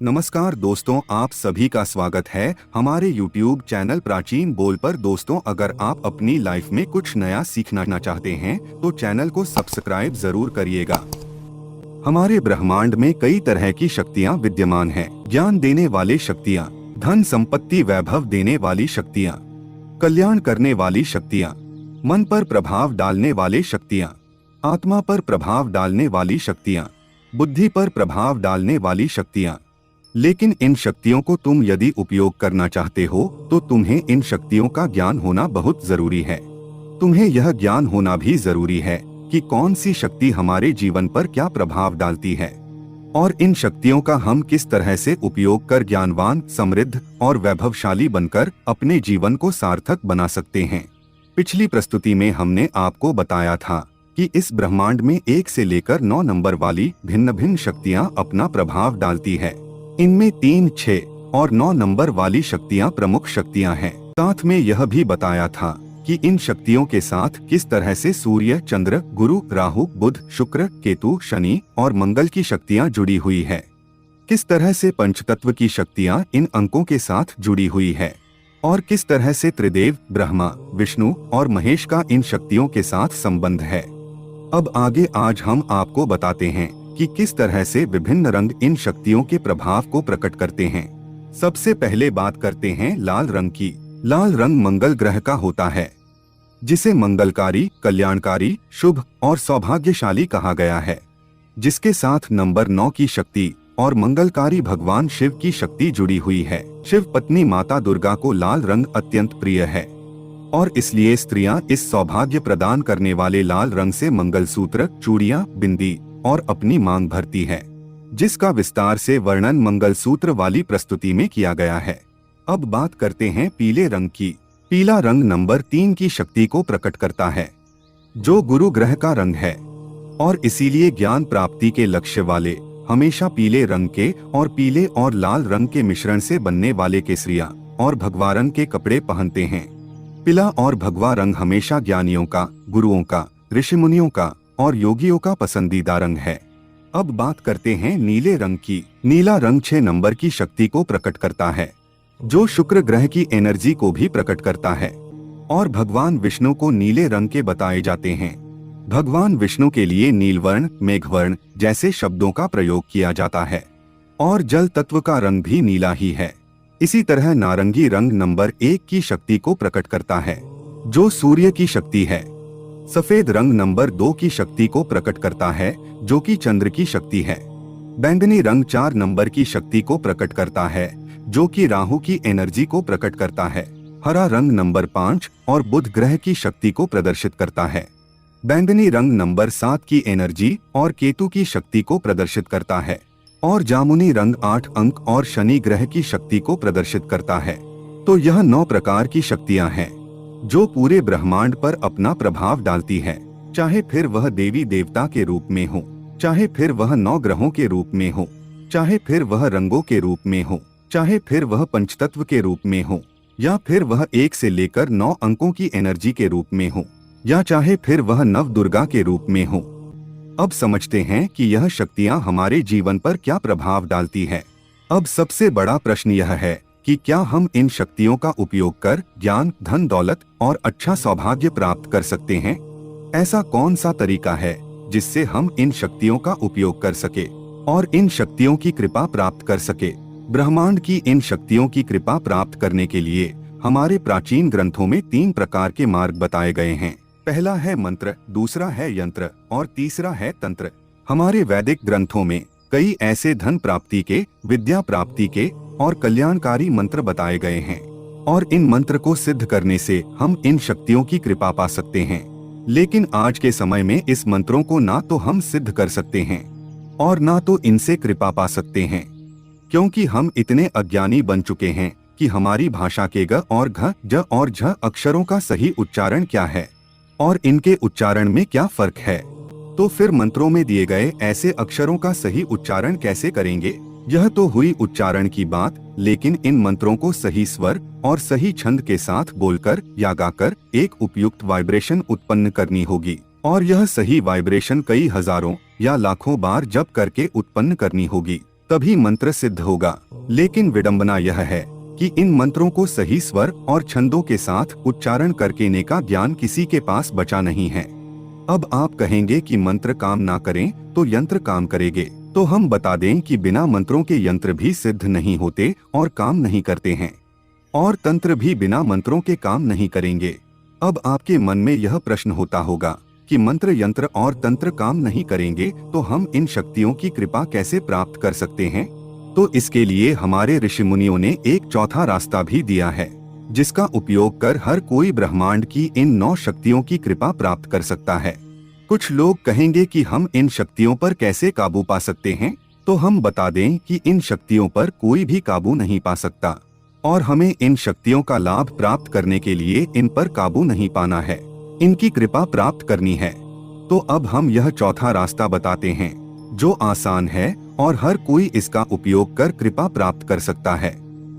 नमस्कार दोस्तों, आप सभी का स्वागत है हमारे YouTube चैनल प्राचीन बोल पर। दोस्तों, अगर आप अपनी लाइफ में कुछ नया सीखना चाहते हैं तो चैनल को सब्सक्राइब जरूर करिएगा। हमारे ब्रह्मांड में कई तरह की शक्तियाँ विद्यमान हैं। ज्ञान देने वाली शक्तियाँ, धन संपत्ति वैभव देने वाली शक्तियाँ, कल्याण करने वाली शक्तियाँ, मन पर प्रभाव डालने वाली शक्तियाँ, आत्मा पर प्रभाव डालने वाली शक्तियाँ, बुद्धि पर प्रभाव डालने वाली शक्तियाँ। लेकिन इन शक्तियों को तुम यदि उपयोग करना चाहते हो तो तुम्हें इन शक्तियों का ज्ञान होना बहुत जरूरी है। तुम्हें यह ज्ञान होना भी जरूरी है कि कौन सी शक्ति हमारे जीवन पर क्या प्रभाव डालती है और इन शक्तियों का हम किस तरह से उपयोग कर ज्ञानवान, समृद्ध और वैभवशाली बनकर अपने जीवन को सार्थक बना सकते हैं। पिछली प्रस्तुति में हमने आपको बताया था कि इस ब्रह्मांड में 1 से लेकर 9 नंबर वाली भिन्न भिन्न शक्तियां अपना प्रभाव डालती है। इनमें 3, 6 और 9 नंबर वाली शक्तियां प्रमुख शक्तियां हैं। साथ में यह भी बताया था कि इन शक्तियों के साथ किस तरह से सूर्य, चंद्र, गुरु, राहु, बुध, शुक्र, केतु, शनि और मंगल की शक्तियां जुड़ी हुई है। किस तरह से पंचतत्व की शक्तियां इन अंकों के साथ जुड़ी हुई है और किस तरह से त्रिदेव ब्रह्मा, विष्णु और महेश का इन शक्तियों के साथ संबंध है। अब आगे आज हम आपको बताते हैं कि किस तरह से विभिन्न रंग इन शक्तियों के प्रभाव को प्रकट करते हैं। सबसे पहले बात करते हैं लाल रंग की। लाल रंग मंगल ग्रह का होता है, जिसे मंगलकारी, कल्याणकारी, शुभ और सौभाग्यशाली कहा गया है, जिसके साथ नंबर 9 की शक्ति और मंगलकारी भगवान शिव की शक्ति जुड़ी हुई है। शिव पत्नी माता दुर्गा को लाल रंग अत्यंत प्रिय है और इसलिए स्त्रियां इस सौभाग्य प्रदान करने वाले लाल रंग से मंगलसूत्र, चूड़ियां, बिंदी और अपनी मांग भरती है, जिसका विस्तार से वर्णन मंगलसूत्र वाली प्रस्तुति में किया गया है। अब बात करते हैं पीले रंग की। पीला रंग नंबर 3 की शक्ति को प्रकट करता है, जो गुरु ग्रह का रंग है और इसीलिए ज्ञान प्राप्ति के लक्ष्य वाले हमेशा पीले रंग के और पीले और लाल रंग के मिश्रण से बनने वाले केसरिया और भगवा रंग के कपड़े पहनते हैं। पीला और भगवा रंग हमेशा ज्ञानियों का, गुरुओं का, ऋषि मुनियों का और योगियों का पसंदीदा रंग है। अब बात करते हैं नीले रंग की। नीला रंग 6 नंबर की शक्ति को प्रकट करता है, जो शुक्र ग्रह की एनर्जी को भी प्रकट करता है और भगवान विष्णु को नीले रंग के बताए जाते हैं। भगवान विष्णु के लिए नीलवर्ण, मेघवर्ण जैसे शब्दों का प्रयोग किया जाता है और जल तत्व का रंग भी नीला ही है। इसी तरह नारंगी रंग नंबर 1 की शक्ति को प्रकट करता है, जो सूर्य की शक्ति है। सफेद रंग नंबर 2 की शक्ति को प्रकट करता है, जो कि चंद्र की शक्ति है। बैंगनी रंग 4 नंबर की शक्ति को प्रकट करता है, जो कि राहु की एनर्जी को प्रकट करता है। हरा रंग नंबर 5 और बुध ग्रह की शक्ति को प्रदर्शित करता है। बैंगनी रंग नंबर 7 की एनर्जी और केतु की शक्ति को प्रदर्शित करता है और जामुनी रंग 8 अंक और शनि ग्रह की शक्ति को प्रदर्शित करता है। तो यह 9 प्रकार की शक्तियां हैं जो पूरे ब्रह्मांड पर अपना प्रभाव डालती है, चाहे फिर वह देवी देवता के रूप में हो, चाहे फिर वह 9 ग्रहों के रूप में हो, चाहे फिर वह रंगों के रूप में हो, चाहे फिर वह पंचतत्व के रूप में हो, या फिर वह 1 से लेकर 9 अंकों की एनर्जी के रूप में हो, या चाहे फिर वह नव दुर्गा के रूप में हो। अब समझते हैं कि यह शक्तियां हमारे जीवन पर क्या प्रभाव डालती है। अब सबसे बड़ा प्रश्न यह है कि क्या हम इन शक्तियों का उपयोग कर ज्ञान, धन, दौलत और अच्छा सौभाग्य प्राप्त कर सकते हैं। ऐसा कौन सा तरीका है जिससे हम इन शक्तियों का उपयोग कर सके और इन शक्तियों की कृपा प्राप्त कर सके। ब्रह्मांड की इन शक्तियों की कृपा प्राप्त करने के लिए हमारे प्राचीन ग्रंथों में 3 प्रकार के मार्ग बताए गए हैं। पहला है मंत्र, दूसरा है यंत्र और तीसरा है तंत्र। हमारे वैदिक ग्रंथों में कई ऐसे धन प्राप्ति के, विद्या प्राप्ति के और कल्याणकारी मंत्र बताए गए हैं और इन मंत्र को सिद्ध करने से हम इन शक्तियों की कृपा पा सकते हैं। लेकिन आज के समय में इस मंत्रों को ना तो हम सिद्ध कर सकते हैं और ना तो इनसे कृपा पा सकते हैं, क्योंकि हम इतने अज्ञानी बन चुके हैं कि हमारी भाषा के ग और घ, ज और झ अक्षरों का सही उच्चारण क्या है और इनके उच्चारण में क्या फर्क है। तो फिर मंत्रों में दिए गए ऐसे अक्षरों का सही उच्चारण कैसे करेंगे। यह तो हुई उच्चारण की बात, लेकिन इन मंत्रों को सही स्वर और सही छंद के साथ बोलकर या गाकर एक उपयुक्त वाइब्रेशन उत्पन्न करनी होगी और यह सही वाइब्रेशन कई हजारों या लाखों बार जप करके उत्पन्न करनी होगी। तभी मंत्र सिद्ध होगा। लेकिन विडंबना यह है कि इन मंत्रों को सही स्वर और छंदों के साथ उच्चारण करने का ज्ञान किसी के पास बचा नहीं है। अब आप कहेंगे कि मंत्र काम ना करें तो यंत्र काम करेंगे। तो हम बता दें कि बिना मंत्रों के यंत्र भी सिद्ध नहीं होते और काम नहीं करते हैं, और तंत्र भी बिना मंत्रों के काम नहीं करेंगे। अब आपके मन में यह प्रश्न होता होगा कि मंत्र, यंत्र और तंत्र काम नहीं करेंगे तो हम इन शक्तियों की कृपा कैसे प्राप्त कर सकते हैं? तो इसके लिए हमारे ऋषि मुनियों ने एक चौथा रास्ता भी दिया है, जिसका उपयोग कर हर कोई ब्रह्मांड की इन 9 शक्तियों की कृपा प्राप्त कर सकता है। कुछ लोग कहेंगे कि हम इन शक्तियों पर कैसे काबू पा सकते हैं? तो हम बता दें कि इन शक्तियों पर कोई भी काबू नहीं पा सकता, और हमें इन शक्तियों का लाभ प्राप्त करने के लिए इन पर काबू नहीं पाना है, इनकी कृपा प्राप्त करनी है। तो अब हम यह चौथा रास्ता बताते हैं, जो आसान है और हर कोई इसका उपयोग कर कृपा प्राप्त कर सकता है।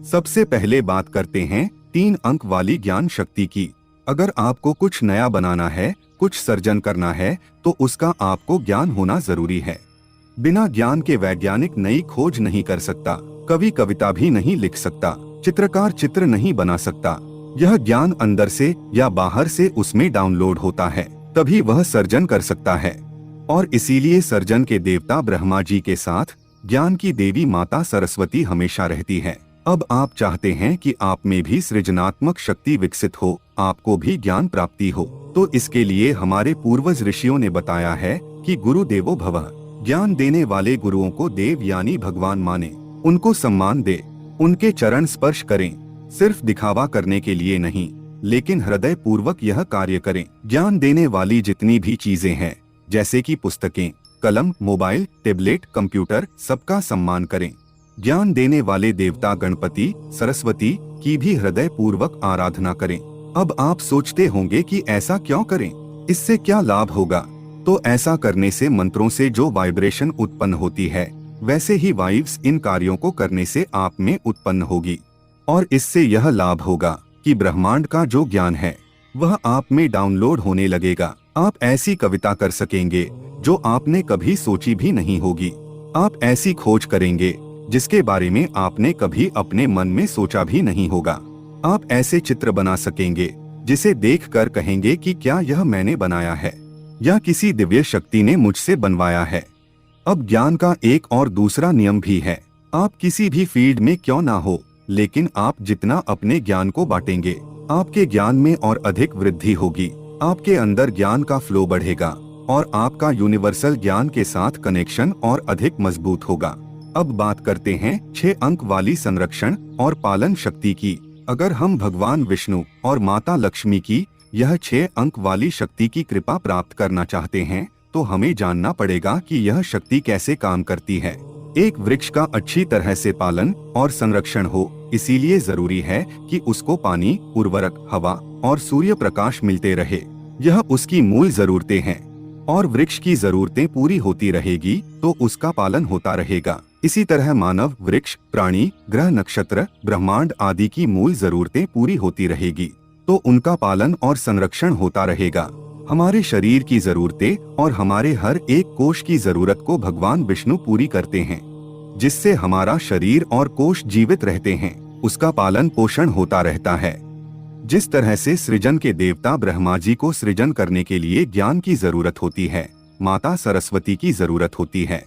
सबसे पहले बात करते हैं 3 अंक वाली ज्ञान शक्ति की। अगर आपको कुछ नया बनाना है, कुछ सर्जन करना है, तो उसका आपको ज्ञान होना जरूरी है। बिना ज्ञान के वैज्ञानिक नई खोज नहीं कर सकता, कवि कविता भी नहीं लिख सकता, चित्रकार चित्र नहीं बना सकता। यह ज्ञान अंदर से या बाहर से उसमें डाउनलोड होता है, तभी वह सर्जन कर सकता है। और इसीलिए सर्जन के देवता ब्रह्मा जी के साथ ज्ञान की देवी माता सरस्वती हमेशा रहती है। अब आप चाहते हैं कि आप में भी सृजनात्मक शक्ति विकसित हो, आपको भी ज्ञान प्राप्ति हो, तो इसके लिए हमारे पूर्वज ऋषियों ने बताया है कि गुरु देवो भवः, ज्ञान देने वाले गुरुओं को देव यानी भगवान माने, उनको सम्मान दे, उनके चरण स्पर्श करें। सिर्फ दिखावा करने के लिए नहीं, लेकिन हृदय पूर्वक यह कार्य करें। ज्ञान देने वाली जितनी भी चीजें हैं, जैसे कि पुस्तकें, कलम, मोबाइल, टेबलेट, कंप्यूटर, सबका सम्मान करें। ज्ञान देने वाले देवता गणपति, सरस्वती की भी हृदय पूर्वक आराधना करें। अब आप सोचते होंगे कि ऐसा क्यों करें, इससे क्या लाभ होगा? तो ऐसा करने से मंत्रों से जो वाइब्रेशन उत्पन्न होती है, वैसे ही वाइब्स इन कार्यों को करने से आप में उत्पन्न होगी, और इससे यह लाभ होगा कि ब्रह्मांड का जो ज्ञान है वह आप में डाउनलोड होने लगेगा। आप ऐसी कविता कर सकेंगे जो आपने कभी सोची भी नहीं होगी। आप ऐसी खोज करेंगे जिसके बारे में आपने कभी अपने मन में सोचा भी नहीं होगा। आप ऐसे चित्र बना सकेंगे जिसे देखकर कहेंगे कि क्या यह मैंने बनाया है या किसी दिव्य शक्ति ने मुझसे बनवाया है। अब ज्ञान का एक और दूसरा नियम भी है। आप किसी भी फील्ड में क्यों ना हो, लेकिन आप जितना अपने ज्ञान को बांटेंगे, आपके ज्ञान में और अधिक वृद्धि होगी। आपके अंदर ज्ञान का फ्लो बढ़ेगा और आपका यूनिवर्सल ज्ञान के साथ कनेक्शन और अधिक मजबूत होगा। अब बात करते हैं 6 अंक वाली संरक्षण और पालन शक्ति की। अगर हम भगवान विष्णु और माता लक्ष्मी की यह 6 अंक वाली शक्ति की कृपा प्राप्त करना चाहते हैं, तो हमें जानना पड़ेगा कि यह शक्ति कैसे काम करती है। एक वृक्ष का अच्छी तरह से पालन और संरक्षण हो, इसीलिए जरूरी है कि उसको पानी, उर्वरक, हवा और सूर्य प्रकाश मिलते रहे। यह उसकी मूल जरूरतें हैं, और वृक्ष की जरूरतें पूरी होती रहेगी तो उसका पालन होता रहेगा। इसी तरह मानव, वृक्ष, प्राणी, ग्रह, नक्षत्र, ब्रह्मांड आदि की मूल जरूरतें पूरी होती रहेगी तो उनका पालन और संरक्षण होता रहेगा। हमारे शरीर की जरूरतें और हमारे हर एक कोश की जरूरत को भगवान विष्णु पूरी करते हैं, जिससे हमारा शरीर और कोश जीवित रहते हैं, उसका पालन पोषण होता रहता है। जिस तरह से सृजन के देवता ब्रह्मा जी को सृजन करने के लिए ज्ञान की जरूरत होती है, माता सरस्वती की जरूरत होती है,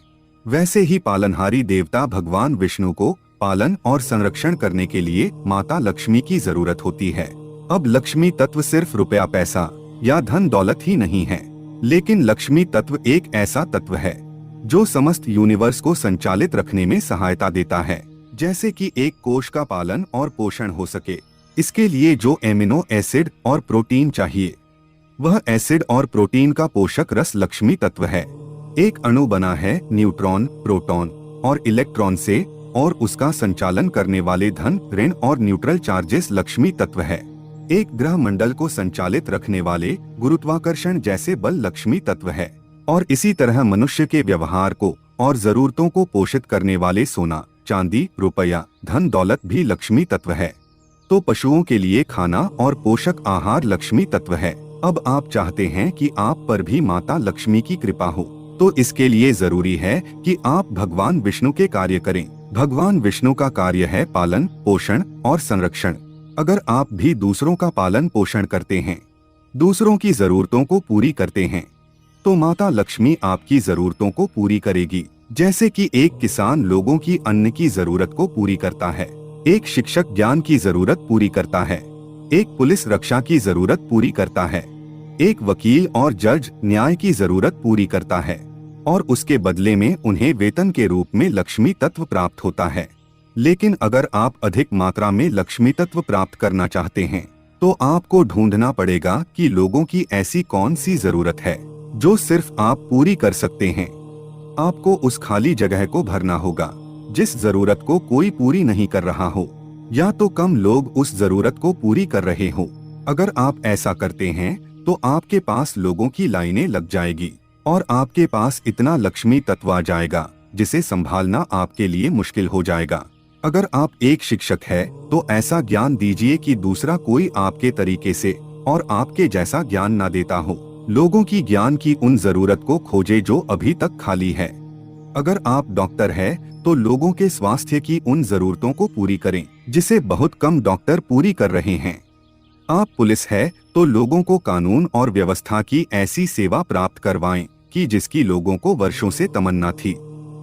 वैसे ही पालनहारी देवता भगवान विष्णु को पालन और संरक्षण करने के लिए माता लक्ष्मी की जरूरत होती है। अब लक्ष्मी तत्व सिर्फ रुपया, पैसा या धन दौलत ही नहीं है, लेकिन लक्ष्मी तत्व एक ऐसा तत्व है जो समस्त यूनिवर्स को संचालित रखने में सहायता देता है। जैसे कि एक कोश का पालन और पोषण हो सके, इसके लिए जो एमिनो एसिड और प्रोटीन चाहिए, वह एसिड और प्रोटीन का पोषक रस लक्ष्मी तत्व है। एक अणु बना है न्यूट्रॉन, प्रोटॉन और इलेक्ट्रॉन से, और उसका संचालन करने वाले धन, ऋण और न्यूट्रल चार्जेस लक्ष्मी तत्व है। एक ग्रह मंडल को संचालित रखने वाले गुरुत्वाकर्षण जैसे बल लक्ष्मी तत्व है, और इसी तरह मनुष्य के व्यवहार को और जरूरतों को पोषित करने वाले सोना, चांदी, रुपया, धन दौलत भी लक्ष्मी तत्व है। तो पशुओं के लिए खाना और पोषक आहार लक्ष्मी तत्व है। अब आप चाहते हैं कि आप पर भी माता लक्ष्मी की कृपा हो, तो इसके लिए जरूरी है कि आप भगवान विष्णु के कार्य करें। भगवान विष्णु का कार्य है पालन, पोषण और संरक्षण। अगर आप भी दूसरों का पालन पोषण करते हैं, दूसरों की जरूरतों को पूरी करते हैं, तो माता लक्ष्मी आपकी जरूरतों को पूरी करेगी। जैसे कि एक किसान लोगों की अन्न की जरूरत को पूरी करता है, एक शिक्षक ज्ञान की जरूरत पूरी करता है, एक पुलिस रक्षा की जरूरत पूरी करता है, एक वकील और जज न्याय की जरूरत पूरी करता है, और उसके बदले में उन्हें वेतन के रूप में लक्ष्मी तत्व प्राप्त होता है। लेकिन अगर आप अधिक मात्रा में लक्ष्मी तत्व प्राप्त करना चाहते हैं, तो आपको ढूंढना पड़ेगा कि लोगों की ऐसी कौन सी जरूरत है जो सिर्फ आप पूरी कर सकते हैं। आपको उस खाली जगह को भरना होगा जिस जरूरत को कोई पूरी नहीं कर रहा हो, या तो कम लोग उस जरूरत को पूरी कर रहे हो। अगर आप ऐसा करते हैं तो आपके पास लोगों की लाइनें लग जाएगी और आपके पास इतना लक्ष्मी तत्व आ जाएगा जिसे संभालना आपके लिए मुश्किल हो जाएगा। अगर आप एक शिक्षक है तो ऐसा ज्ञान दीजिए कि दूसरा कोई आपके तरीके से और आपके जैसा ज्ञान ना देता हो। लोगों की ज्ञान की उन जरूरत को खोजे जो अभी तक खाली है। अगर आप डॉक्टर है तो लोगों के स्वास्थ्य की उन जरूरतों को पूरी करें जिसे बहुत कम डॉक्टर पूरी कर रहे हैं। आप पुलिस है तो लोगों को कानून और व्यवस्था की ऐसी सेवा प्राप्त करवाएं कि जिसकी लोगों को वर्षों से तमन्ना थी।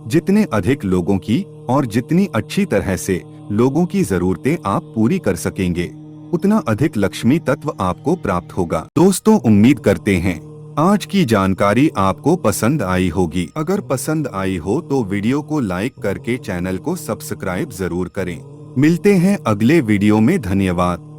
जितने अधिक लोगों की और जितनी अच्छी तरह से लोगों की जरूरतें आप पूरी कर सकेंगे, उतना अधिक लक्ष्मी तत्व आपको प्राप्त होगा। दोस्तों, उम्मीद करते हैं आज की जानकारी आपको पसंद आई होगी। अगर पसंद आई हो तो वीडियो को लाइक करके चैनल को सब्सक्राइब जरूर करें। मिलते हैं अगले वीडियो में। धन्यवाद।